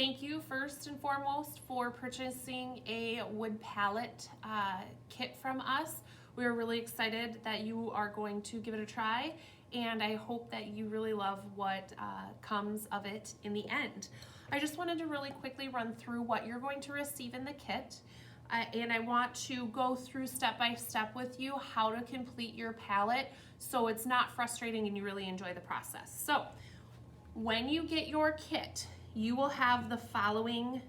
Thank you first and foremost for purchasing a wood pallet kit from us. We're really excited that you are going to give it a try, and I hope that you really love what comes of it in the end. I just wanted to really quickly run through what you're going to receive in the kit, and I want to go through step by step with you how to complete your pallet so it's not frustrating and you really enjoy the process. So when you get your kit, you will have the following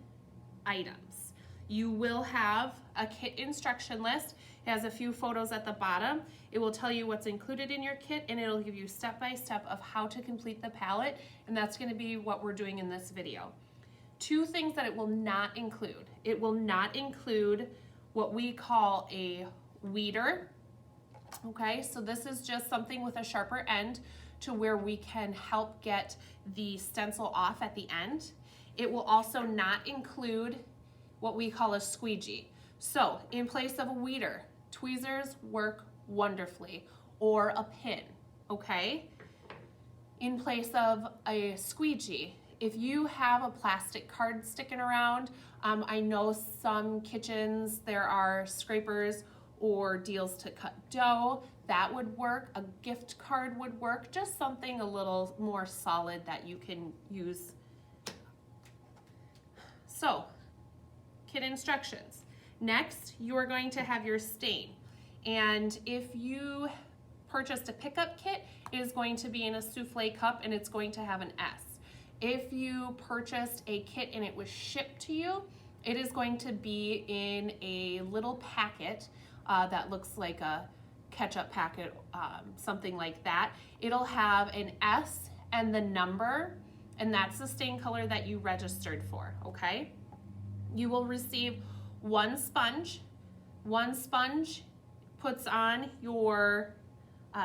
items. You will have a kit instruction list. It has a few photos at the bottom. It will tell you what's included in your kit, and it'll give you step by step of how to complete the pallet, and that's going to be what we're doing in this video. Two things that it will not include. It will not include what we call a weeder. Okay, so this is just something with a sharper end to where we can help get the stencil off at the end. It will also not include what we call a squeegee. So in place of a weeder, tweezers work wonderfully, or a pin, okay? In place of a squeegee, if you have a plastic card sticking around, I know some kitchens, there are scrapers or deals to cut dough, that would work. A gift card would work, just something a little more solid that you can use. So, kit instructions. Next, you are going to have your stain. And if you purchased a pickup kit, it is going to be in a souffle cup and it's going to have an S. If you purchased a kit and it was shipped to you, it is going to be in a little packet that looks like a ketchup packet, something like that. It'll have an S and the number, and that's the stain color that you registered for, okay? You will receive one sponge. One sponge puts on your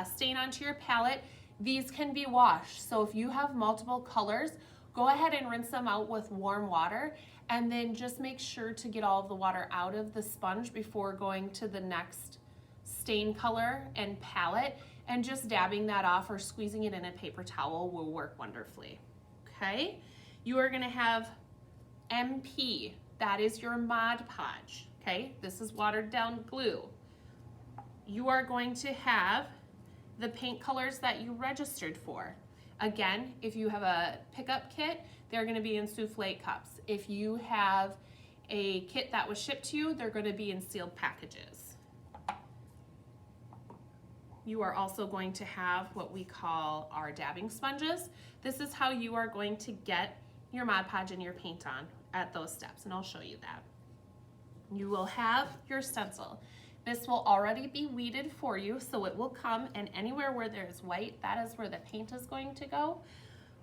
stain onto your palette. These can be washed, so if you have multiple colors, go ahead and rinse them out with warm water, and then just make sure to get all of the water out of the sponge before going to the next stain color and palette, and just dabbing that off or squeezing it in a paper towel will work wonderfully. Okay, you are going to have MP, that is your Mod Podge. Okay, this is watered down glue. You are going to have the paint colors that you registered for. Again, if you have a pickup kit, they're going to be in souffle cups. If you have a kit that was shipped to you, they're going to be in sealed packages. You are also going to have what we call our dabbing sponges. This is how you are going to get your Mod Podge and your paint on at those steps, and I'll show you that. You will have your stencil. This will already be weeded for you, so it will come, and anywhere where there's white, that is where the paint is going to go.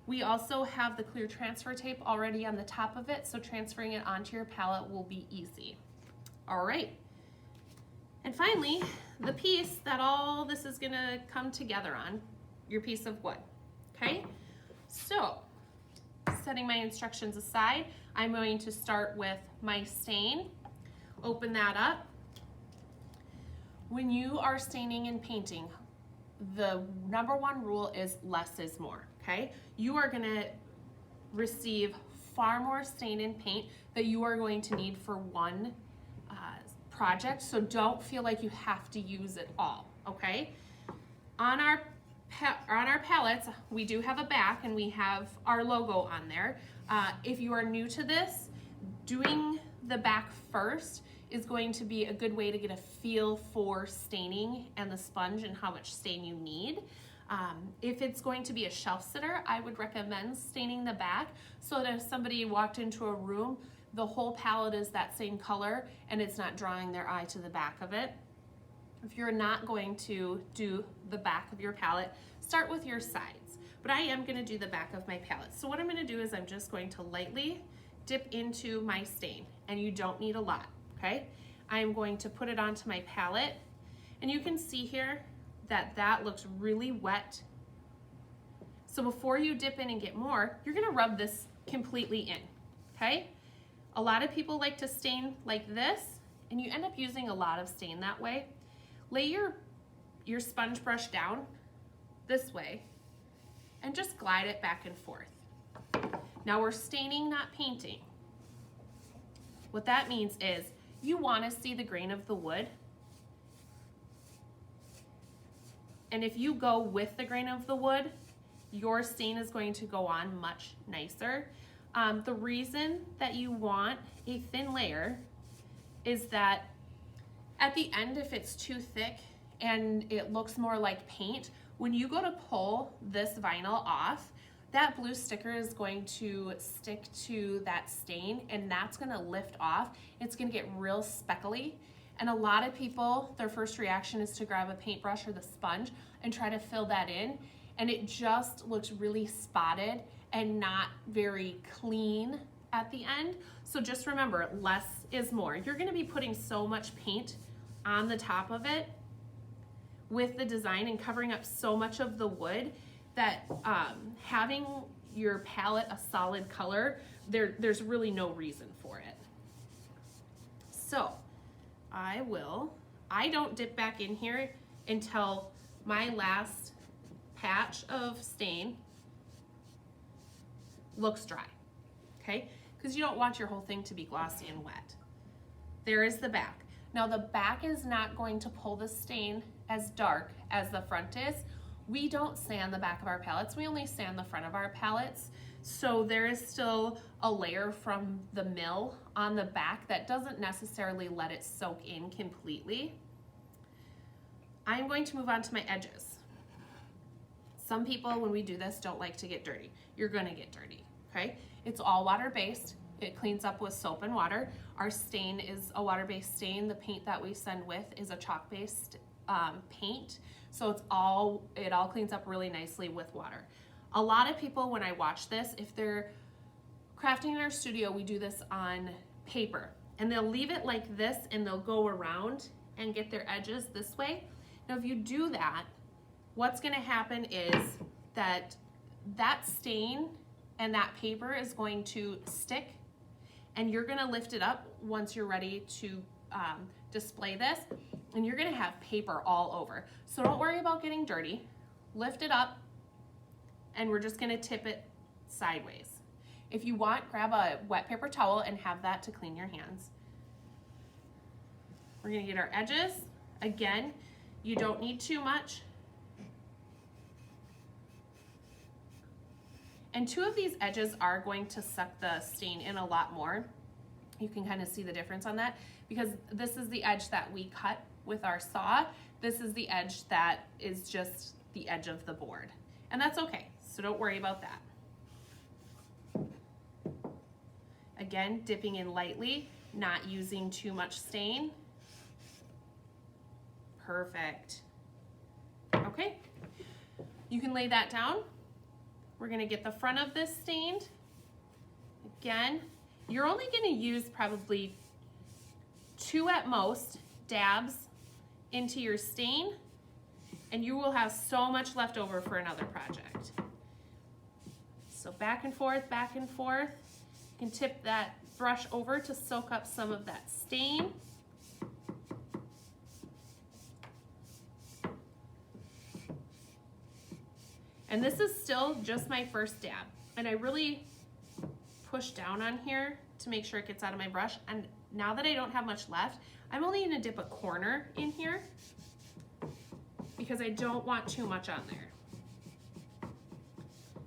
We also have the clear transfer tape already on the top of it, so transferring it onto your palette will be easy. All right. And finally, the piece that all this is gonna come together on, your piece of wood, okay? So, setting my instructions aside, I'm going to start with my stain. Open that up. When you are staining and painting, the number one rule is less is more, okay? You are gonna receive far more stain and paint that you are going to need for one project, so don't feel like you have to use it all, okay? On our palettes, we do have a back and we have our logo on there. If you are new to this, doing the back first is going to be a good way to get a feel for staining and the sponge and how much stain you need. If it's going to be a shelf sitter, I would recommend staining the back so that if somebody walked into a room, the whole palette is that same color and it's not drawing their eye to the back of it. If you're not going to do the back of your palette, start with your sides. But I am going to do the back of my palette. So what I'm going to do is I'm just going to lightly dip into my stain, and you don't need a lot, okay? I'm going to put it onto my palette, and you can see here that that looks really wet. So before you dip in and get more, you're going to rub this completely in, okay? A lot of people like to stain like this, and you end up using a lot of stain that way. Lay your sponge brush down this way and just glide it back and forth. Now we're staining, not painting. What that means is you want to see the grain of the wood. And if you go with the grain of the wood, your stain is going to go on much nicer. The reason that you want a thin layer is that at the end, if it's too thick and it looks more like paint, when you go to pull this vinyl off, that blue sticker is going to stick to that stain and that's gonna lift off. It's gonna get real speckly. And a lot of people, their first reaction is to grab a paintbrush or the sponge and try to fill that in. And it just looks really spotted and not very clean at the end. So just remember, less is more. You're gonna be putting so much paint on the top of it with the design and covering up so much of the wood that having your palette a solid color, there's really no reason for it. So I don't dip back in here until my last patch of stain looks dry, okay? Because you don't want your whole thing to be glossy and wet. There is the back. Now the back is not going to pull the stain as dark as the front is. We don't sand the back of our palettes, we only sand the front of our palettes. So there is still a layer from the mill on the back that doesn't necessarily let it soak in completely. I'm going to move on to my edges. Some people, when we do this, don't like to get dirty. You're gonna get dirty, okay? It's all water-based. It cleans up with soap and water. Our stain is a water-based stain. The paint that we send with is a chalk-based paint. So it all cleans up really nicely with water. A lot of people, when I watch this, if they're crafting in our studio, we do this on paper and they'll leave it like this and they'll go around and get their edges this way. Now, if you do that, what's gonna happen is that stain and that paper is going to stick and you're gonna lift it up once you're ready to display this, and you're gonna have paper all over. So don't worry about getting dirty. Lift it up, and we're just gonna tip it sideways. If you want, grab a wet paper towel and have that to clean your hands. We're gonna get our edges. Again, you don't need too much. And two of these edges are going to suck the stain in a lot more. You can kind of see the difference on that because this is the edge that we cut with our saw. This is the edge that is just the edge of the board. And that's okay, so don't worry about that. Again, dipping in lightly, not using too much stain. Perfect. Okay, you can lay that down. We're gonna get the front of this stained. Again, you're only gonna use probably 2 at most dabs into your stain, and you will have so much left over for another project. So back and forth, back and forth. You can tip that brush over to soak up some of that stain. And this is still just my first dab. And I really push down on here to make sure it gets out of my brush. And now that I don't have much left, I'm only gonna dip a corner in here because I don't want too much on there.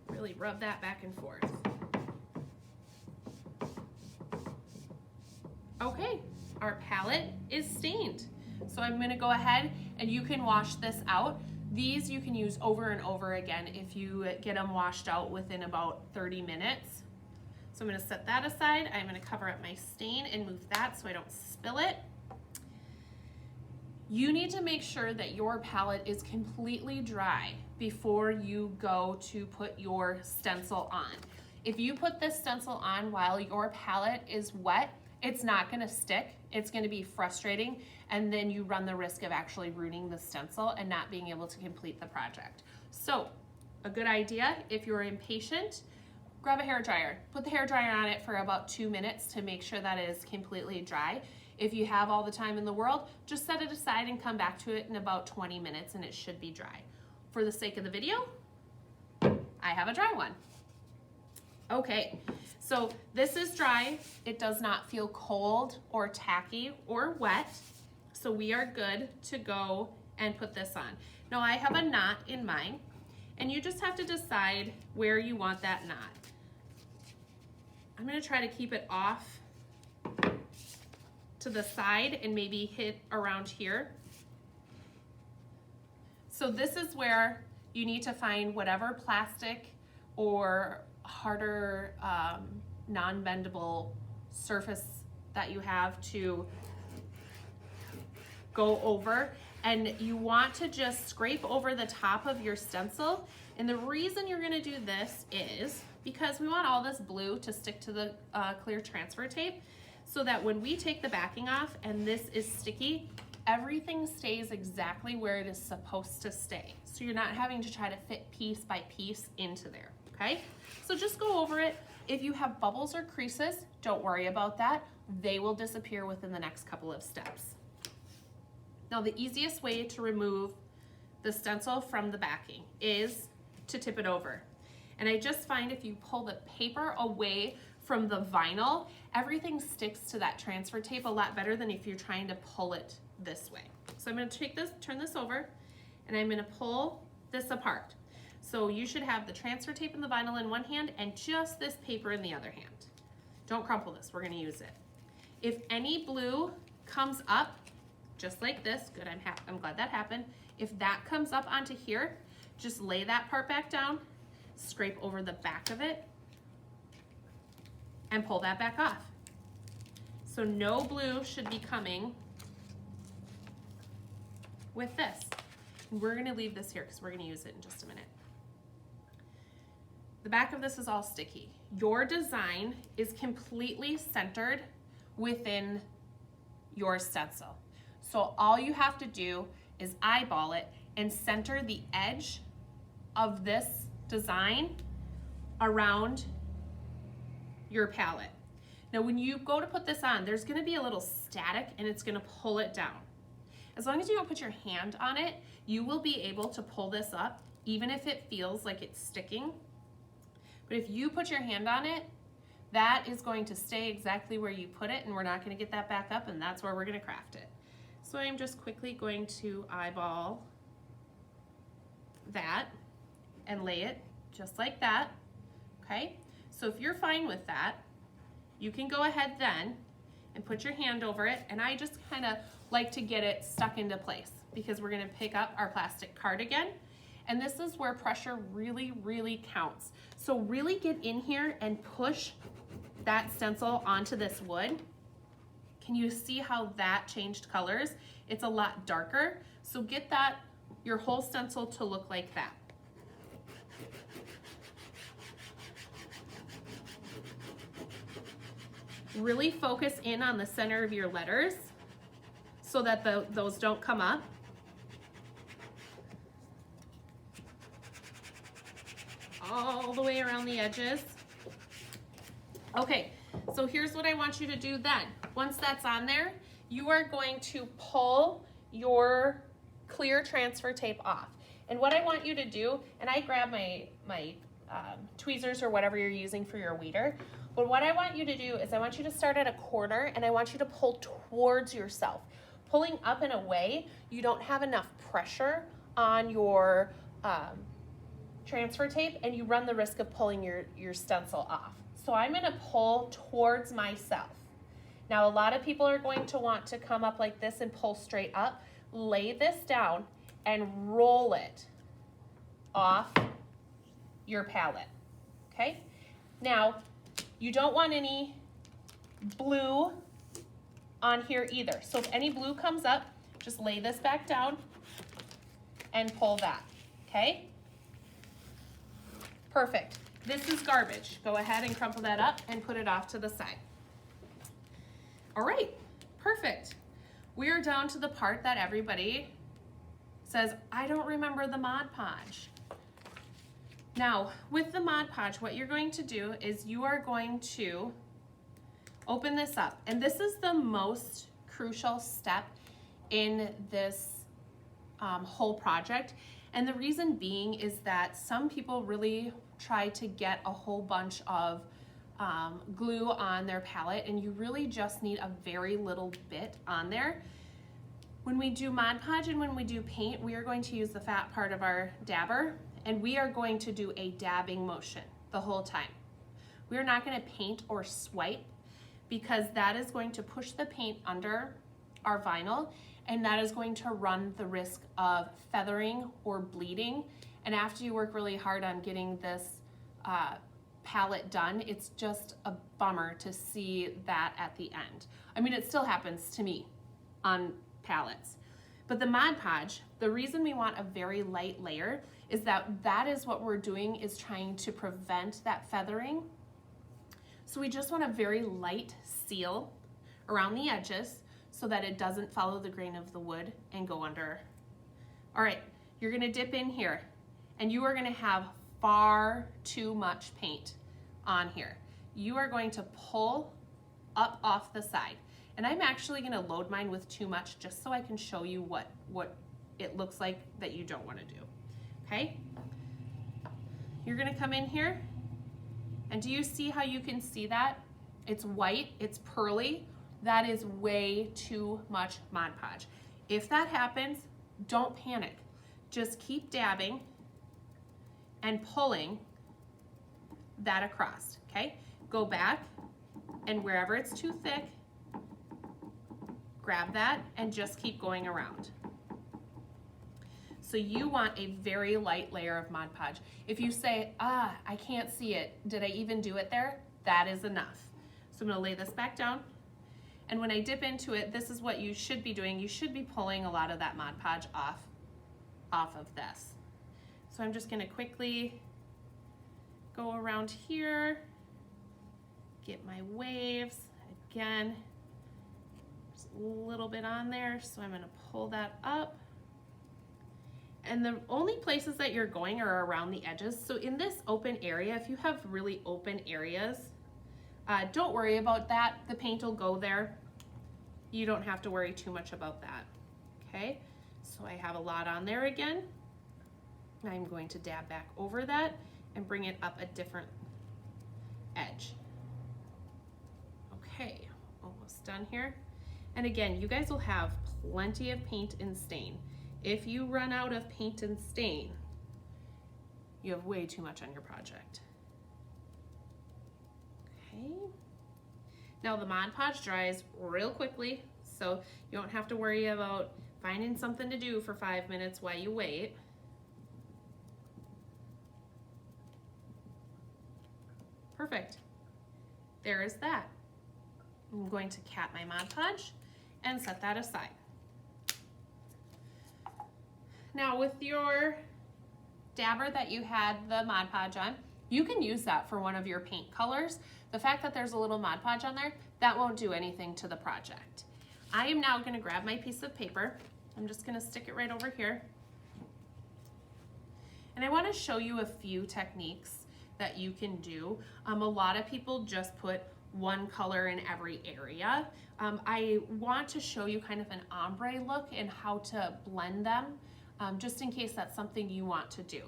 Really rub that back and forth. Okay, our palette is stained. So I'm gonna go ahead and you can wash this out. These you can use over and over again if you get them washed out within about 30 minutes. So I'm gonna set that aside. I'm gonna cover up my stain and move that so I don't spill it. You need to make sure that your palette is completely dry before you go to put your stencil on. If you put this stencil on while your palette is wet, it's not gonna stick. It's gonna be frustrating, and then you run the risk of actually ruining the stencil and not being able to complete the project. So a good idea, if you're impatient, grab a hair dryer. Put the hair dryer on it for about 2 minutes to make sure that it is completely dry. If you have all the time in the world, just set it aside and come back to it in about 20 minutes and it should be dry. For the sake of the video, I have a dry one. Okay, So this is dry. It does not feel cold or tacky or wet. So we are good to go and put this on. Now I have a knot in mine, and you just have to decide where you want that knot. I'm gonna try to keep it off to the side and maybe hit around here. So this is where you need to find whatever plastic or harder non-bendable surface that you have to go over, and you want to just scrape over the top of your stencil. And the reason you're going to do this is because we want all this blue to stick to the clear transfer tape, so that when we take the backing off and this is sticky, everything stays exactly where it is supposed to stay. So you're not having to try to fit piece by piece into there, okay? So just go over it. If you have bubbles or creases, don't worry about that. They will disappear within the next couple of steps. Now the easiest way to remove the stencil from the backing is to tip it over. And I just find if you pull the paper away from the vinyl, everything sticks to that transfer tape a lot better than if you're trying to pull it this way. So I'm going to take this, turn this over, and I'm going to pull this apart. So you should have the transfer tape and the vinyl in one hand and just this paper in the other hand. Don't crumple this, we're going to use it. If any blue comes up, just like this, good, I'm glad that happened. If that comes up onto here, just lay that part back down, scrape over the back of it, and pull that back off. So no blue should be coming with this. And we're gonna leave this here because we're gonna use it in just a minute. The back of this is all sticky. Your design is completely centered within your stencil. So all you have to do is eyeball it and center the edge of this design around your palette. Now when you go to put this on, there's gonna be a little static and it's gonna pull it down. As long as you don't put your hand on it, you will be able to pull this up even if it feels like it's sticking. But if you put your hand on it, that is going to stay exactly where you put it, and we're not gonna get that back up, and that's where we're gonna craft it. So I'm just quickly going to eyeball that and lay it just like that, okay? So if you're fine with that, you can go ahead then and put your hand over it, and I just kind of like to get it stuck into place because we're gonna pick up our plastic card again, and this is where pressure really, really counts. So really get in here and push that stencil onto this wood. Can you see how that changed colors? It's a lot darker, so get that, your whole stencil to look like that. Really focus in on the center of your letters so that those don't come up. All the way around the edges. Okay, so here's what I want you to do then. Once that's on there, you are going to pull your clear transfer tape off. And what I want you to do, and I grab my tweezers or whatever you're using for your weeder, but what I want you to do is I want you to start at a corner and I want you to pull towards yourself. Pulling up and away, you don't have enough pressure on your transfer tape and you run the risk of pulling your stencil off. So I'm gonna pull towards myself. Now a lot of people are going to want to come up like this and pull straight up. Lay this down and roll it off your palette, okay? Now, you don't want any blue on here either. So if any blue comes up, just lay this back down and pull that, okay? Perfect. This is garbage. Go ahead and crumple that up and put it off to the side. All right, perfect. We are down to the part that everybody says, I don't remember the Mod Podge. Now, with the Mod Podge, what you're going to do is you are going to open this up. And this is the most crucial step in this whole project. And the reason being is that some people really try to get a whole bunch of glue on their palette, and you really just need a very little bit on there. When we do Mod Podge and when we do paint, we are going to use the fat part of our dabber, and we are going to do a dabbing motion the whole time. We're not going to paint or swipe because that is going to push the paint under our vinyl, and that is going to run the risk of feathering or bleeding. And after you work really hard on getting this palette done, it's just a bummer to see that at the end. I mean, it still happens to me on palettes. But the Mod Podge, the reason we want a very light layer is that is what we're doing, is trying to prevent that feathering. So we just want a very light seal around the edges so that it doesn't follow the grain of the wood and go under. All right, you're gonna dip in here, and you are gonna have far too much paint on here. You are going to pull up off the side. And I'm actually gonna load mine with too much just so I can show you what it looks like that you don't wanna do, okay? You're gonna come in here, and do you see how you can see that? It's white, it's pearly. That is way too much Mod Podge. If that happens, don't panic. Just keep dabbing and pulling that across, okay? Go back, and wherever it's too thick, grab that and just keep going around. So you want a very light layer of Mod Podge. If you say, I can't see it, did I even do it there? That is enough. So I'm gonna lay this back down. And when I dip into it, this is what you should be doing. You should be pulling a lot of that Mod Podge off of this. So I'm just gonna quickly go around here, get my waves. Again, there's a little bit on there, so I'm gonna pull that up. And the only places that you're going are around the edges. So in this open area, if you have really open areas, don't worry about that. The paint will go there. You don't have to worry too much about that, okay? So I have a lot on there again. I'm going to dab back over that and bring it up a different edge. Okay, almost done here. And again, you guys will have plenty of paint and stain. If you run out of paint and stain, you have way too much on your project. Okay. Now the Mod Podge dries real quickly, so you don't have to worry about finding something to do for 5 minutes while you wait. Perfect. There is that. I'm going to cap my Mod Podge and set that aside. Now with your dabber that you had the Mod Podge on, you can use that for one of your paint colors. The fact that there's a little Mod Podge on there, that won't do anything to the project. I am now gonna grab my piece of paper. I'm just gonna stick it right over here. And I wanna show you a few techniques that you can do. A lot of people just put one color in every area. I want to show you kind of an ombre look and how to blend them, just in case that's something you want to do.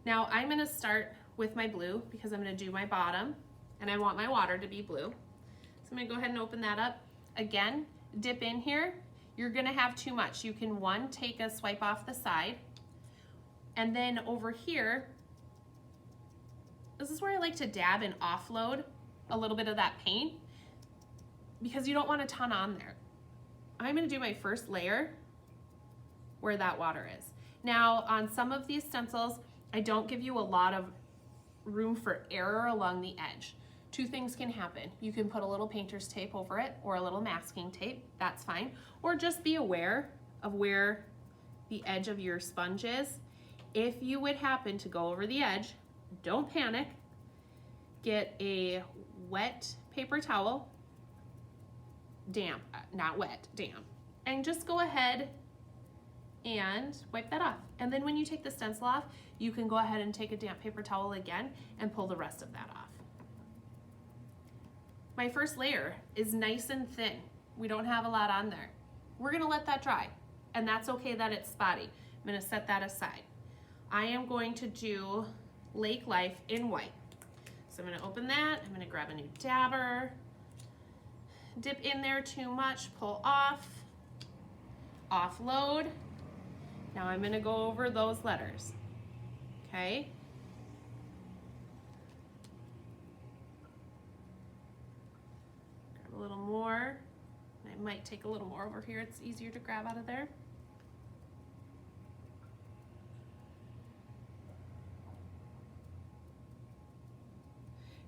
Now I'm gonna start with my blue because I'm gonna do my bottom and I want my water to be blue. So I'm gonna go ahead and open that up. Again, dip in here. You're gonna have too much. You can, one, take a swipe off the side, and then over here, this is where I like to dab and offload a little bit of that paint because you don't want a ton on there. I'm gonna do my first layer where that water is. Now on some of these stencils, I don't give you a lot of room for error along the edge. Two things can happen. You can put a little painter's tape over it or a little masking tape, that's fine. Or just be aware of where the edge of your sponge is. If you would happen to go over the edge, don't panic. Get a wet paper towel, damp, not wet, damp, and just go ahead and wipe that off. And then when you take the stencil off, you can go ahead and take a damp paper towel again and pull the rest of that off. My first layer is nice and thin. We don't have a lot on there. We're gonna let that dry, and that's okay that it's spotty. I'm gonna set that aside. I am going to do Lake Life in white. So I'm gonna open that, I'm gonna grab a new dabber, dip in there too much, pull off, offload. Now I'm gonna go over those letters, okay? Grab a little more. I might take a little more over here, it's easier to grab out of there.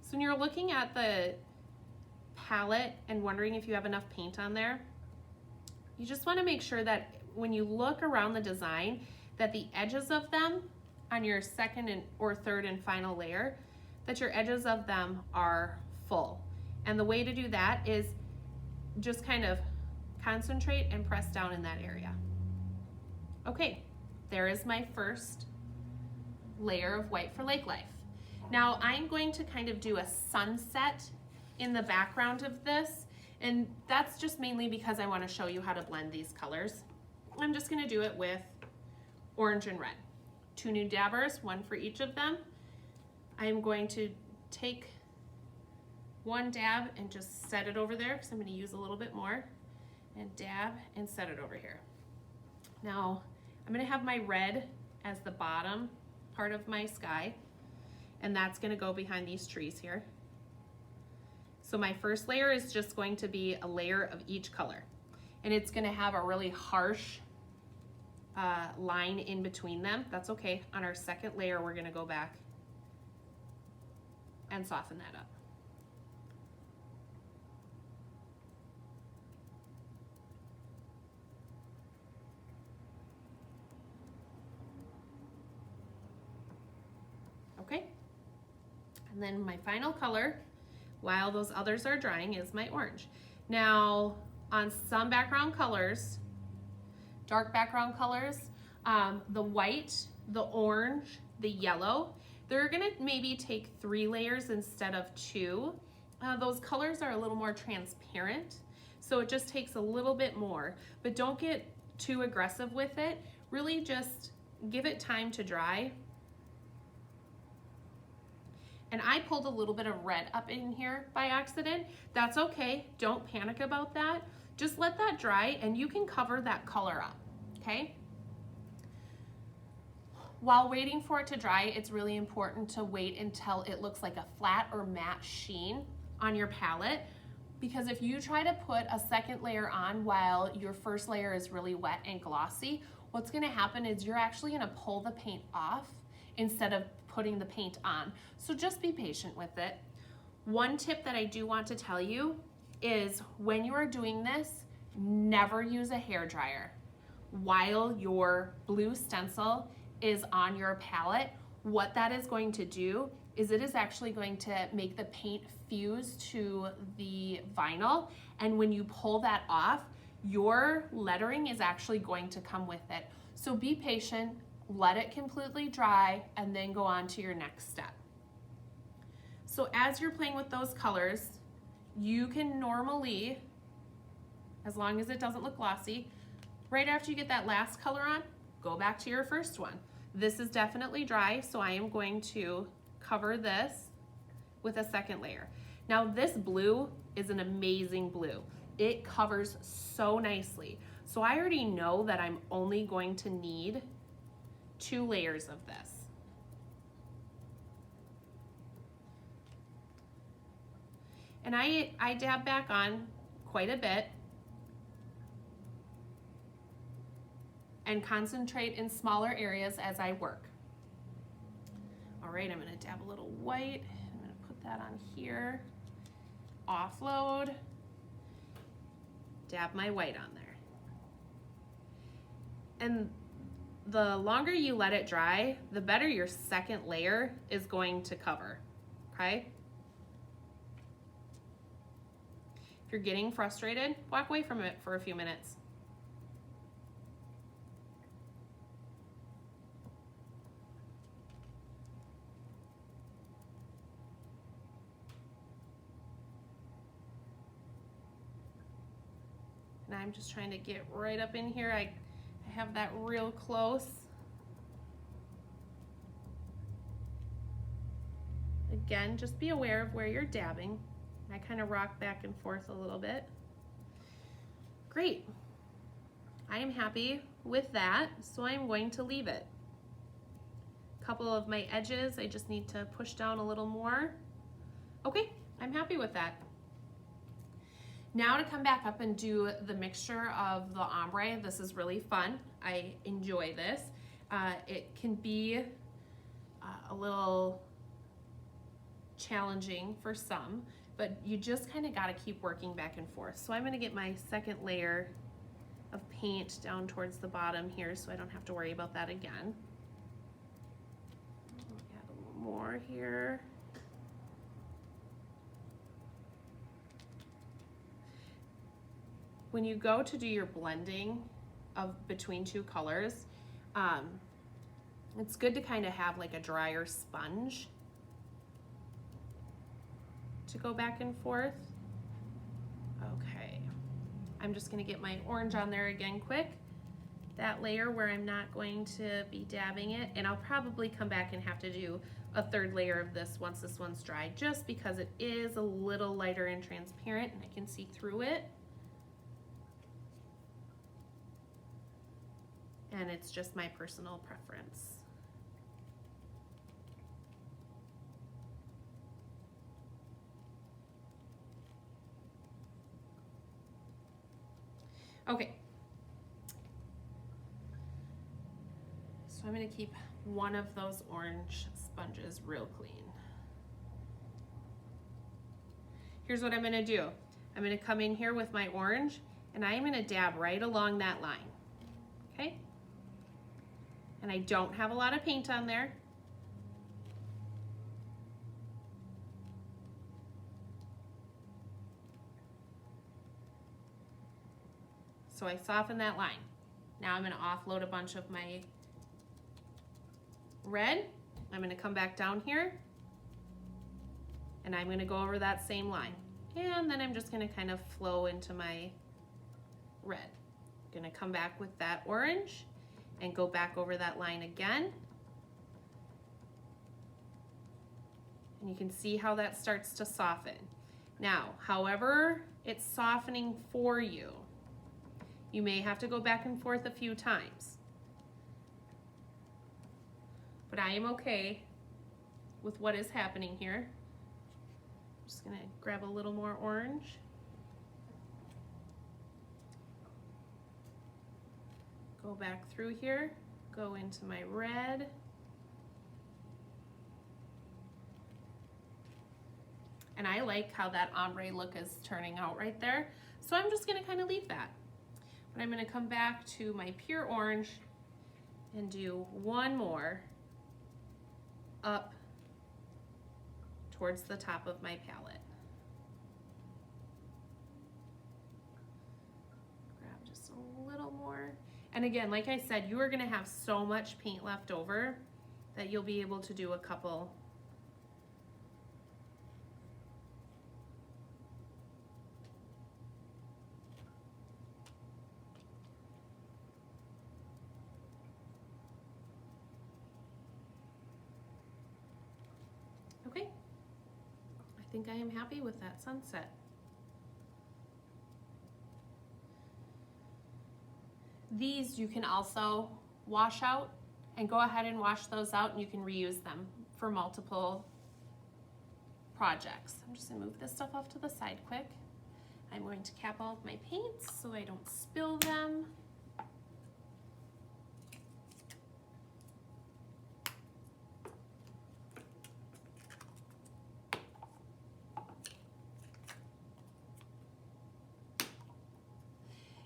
So when you're looking at the palette and wondering if you have enough paint on there, you just want to make sure that when you look around the design, that the edges of them on your second or third and final layer, that your edges of them are full. And the way to do that is just kind of concentrate and press down in that area. Okay, there is my first layer of white for lake life. Now I'm going to kind of do a sunset in the background of this, and that's just mainly because I want to show you how to blend these colors. I'm just going to do it with orange and red. 2 new dabbers, 1 for each of them. I'm going to take 1 dab and just set it over there because I'm going to use a little bit more, and dab and set it over here. Now I'm going to have my red as the bottom part of my sky, and that's going to go behind these trees here. So my first layer is just going to be a layer of each color, and it's going to have a really harsh line in between them. That's okay. On our second layer, we're going to go back and soften that up. Okay, and then my final color, while those others are drying, is my orange. Now, on some background colors, dark background colors, the white, the orange, the yellow, they're gonna maybe take 3 layers instead of 2. Those colors are a little more transparent, so it just takes a little bit more, but don't get too aggressive with it. Really just give it time to dry. And I pulled a little bit of red up in here by accident. That's okay, don't panic about that. Just let that dry and you can cover that color up, okay? While waiting for it to dry, it's really important to wait until it looks like a flat or matte sheen on your palette, because if you try to put a second layer on while your first layer is really wet and glossy, what's gonna happen is you're actually gonna pull the paint off instead of putting the paint on. So just be patient with it. One tip that I do want to tell you is when you are doing this, never use a hairdryer while your blue stencil is on your palette. What that is going to do is it is actually going to make the paint fuse to the vinyl, and when you pull that off, your lettering is actually going to come with it. So be patient, let it completely dry, and then go on to your next step. So as you're playing with those colors, you can normally, as long as it doesn't look glossy, right after you get that last color on, go back to your first one. This is definitely dry, so I am going to cover this with a second layer. Now this blue is an amazing blue. It covers so nicely. So I already know that I'm only going to need 2 layers of this. And I dab back on quite a bit and concentrate in smaller areas as I work. All right, I'm gonna dab a little white. I'm gonna put that on here. Offload, dab my white on there. And the longer you let it dry, the better your second layer is going to cover, okay? If you're getting frustrated, walk away from it for a few minutes. And I'm just trying to get right up in here. I have that real close. Again, just be aware of where you're dabbing. I kind of rock back and forth a little bit. Great. I am happy with that, so I'm going to leave it. A couple of my edges, I just need to push down a little more. Okay, I'm happy with that. Now to come back up and do the mixture of the ombre. This is really fun. I enjoy this. It can be a little challenging for some, but you just kind of got to keep working back and forth. So I'm going to get my second layer of paint down towards the bottom here so I don't have to worry about that again. Add a little more here. When you go to do your blending of between two colors, it's good to kind of have like a drier sponge to go back and forth. Okay, I'm just gonna get my orange on there again quick. That layer where I'm not going to be dabbing it, and I'll probably come back and have to do a third layer of this once this one's dry, just because it is a little lighter and transparent and I can see through it. And it's just my personal preference. Okay. So I'm going to keep one of those orange sponges real clean. Here's what I'm going to do. I'm going to come in here with my orange and I'm going to dab right along that line. Okay? And I don't have a lot of paint on there. So I soften that line. Now I'm going to offload a bunch of my red. I'm going to come back down here and I'm going to go over that same line. And then I'm just going to kind of flow into my red. I'm going to come back with that orange and go back over that line again. And you can see how that starts to soften. Now, however it's softening for you, you may have to go back and forth a few times. But I am okay with what is happening here. I'm just gonna grab a little more orange. Go back through here, go into my red. And I like how that ombre look is turning out right there. So I'm just gonna kind of leave that. But I'm gonna come back to my pure orange and do one more up towards the top of my palette. Grab just a little more. And again, like I said, you are gonna have so much paint left over that you'll be able to do a couple. Okay, I think I am happy with that sunset. These you can also wash out and go ahead and wash those out and you can reuse them for multiple projects. I'm just gonna move this stuff off to the side quick. I'm going to cap all of my paints so I don't spill them.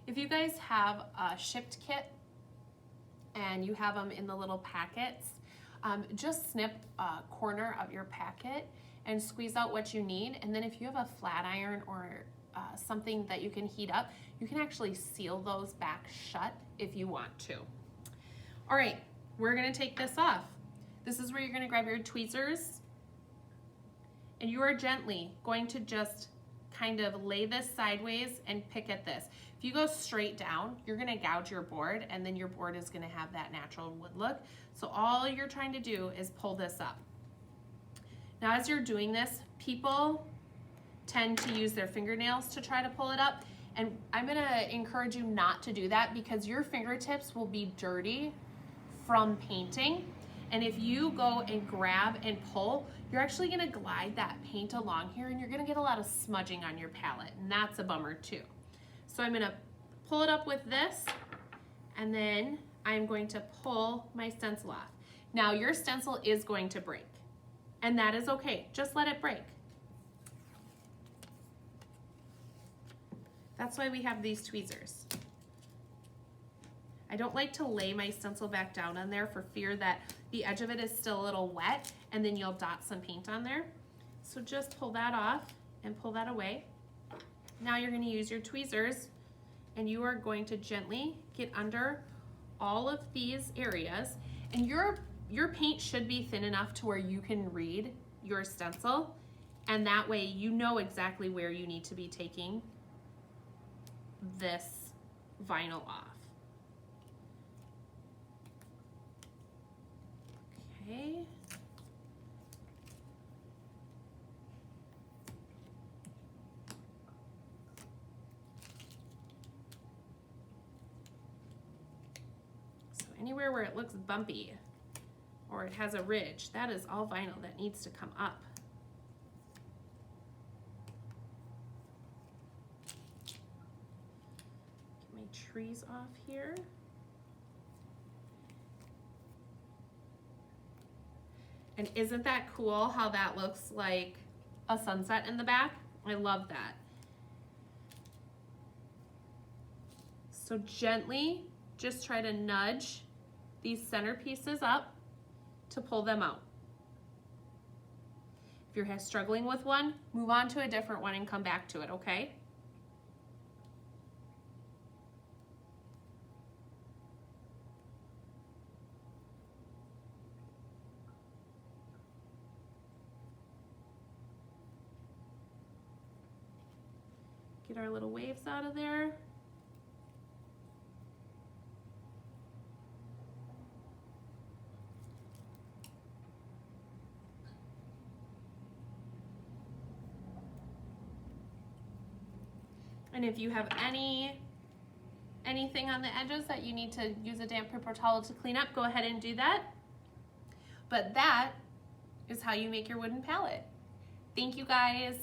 If you guys have a shipped kit and you have them in the little packets, just snip a corner of your packet and squeeze out what you need. And then if you have a flat iron or something that you can heat up, you can actually seal those back shut if you want to. All right, we're gonna take this off. This is where you're gonna grab your tweezers and you are gently going to just kind of lay this sideways and pick at this. If you go straight down, you're gonna gouge your board and then your board is gonna have that natural wood look. So all you're trying to do is pull this up. Now as you're doing this, people tend to use their fingernails to try to pull it up, and I'm gonna encourage you not to do that because your fingertips will be dirty from painting, and if you go and grab and pull, you're actually gonna glide that paint along here and you're gonna get a lot of smudging on your palette, and that's a bummer too. So I'm gonna pull it up with this, and then I'm going to pull my stencil off. Now your stencil is going to break, and that is okay, just let it break. That's why we have these tweezers. I don't like to lay my stencil back down on there for fear that the edge of it is still a little wet and then you'll dot some paint on there. So just pull that off and pull that away. Now you're going to use your tweezers and you are going to gently get under all of these areas, and your paint should be thin enough to where you can read your stencil, and that way you know exactly where you need to be taking this vinyl off. Okay. So anywhere where it looks bumpy or it has a ridge, that is all vinyl that needs to come up. Get my trees off here. And isn't that cool how that looks like a sunset in the back? I love that. So gently, just try to nudge these center pieces up to pull them out. If you're struggling with one, move on to a different one and come back to it, okay? Get our little waves out of there. And if you have anything on the edges that you need to use a damp paper towel to clean up, go ahead and do that. But that is how you make your wooden palette. Thank you guys.